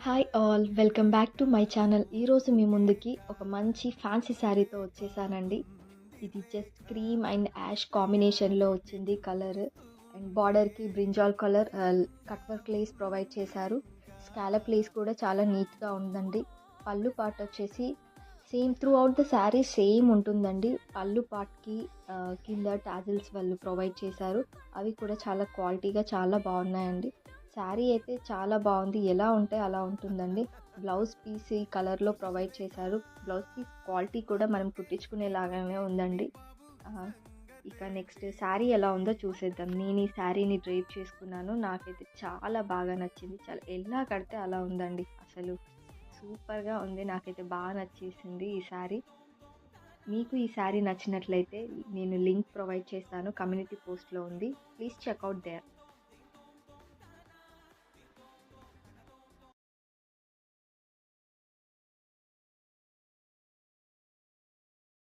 Hi all welcome back to my channel. ఈరోజు మీ ముందుకి ఒక మంచి ఫ్యాన్సీ శారీతో వచ్చేసానండి. ఇది జస్ట్ క్రీమ్ అండ్ యాష్ కాంబినేషన్లో వచ్చింది కలర్. అండ్ బార్డర్కి brinjal colour cut work lace provide చేశారు. స్కాలప్ లేస్ కూడా చాలా నీట్గా ఉందండి. పళ్ళు పార్ట్ వచ్చేసి same through out the sari same ఉంటుందండి. పళ్ళు పార్ట్కి కింద టాజిల్స్ వాళ్ళు ప్రొవైడ్ చేశారు. అవి కూడా చాలా క్వాలిటీగా చాలా బాగున్నాయండి. శారీ అయితే చాలా బాగుంది. ఎలా ఉంటే అలా ఉంటుందండి. బ్లౌజ్ పీస్ ఈ కలర్లో ప్రొవైడ్ చేశారు. బ్లౌజ్ పీస్ క్వాలిటీ కూడా మనం కుట్టించుకునేలాగానే ఉందండి. ఇక నెక్స్ట్ శారీ ఎలా ఉందో చూసేద్దాం. నేను ఈ శారీని డ్రేప్ చేసుకున్నాను. నాకైతే చాలా బాగా నచ్చింది. చాలా ఎలా కడితే అలా ఉందండి. అసలు సూపర్గా ఉంది. నాకైతే బాగా నచ్చేసింది ఈ శారీ. మీకు ఈ శారీ నచ్చినట్లయితే నేను లింక్ ప్రొవైడ్ చేస్తాను. కమ్యూనిటీ పోస్ట్లో ఉంది. Please check out there.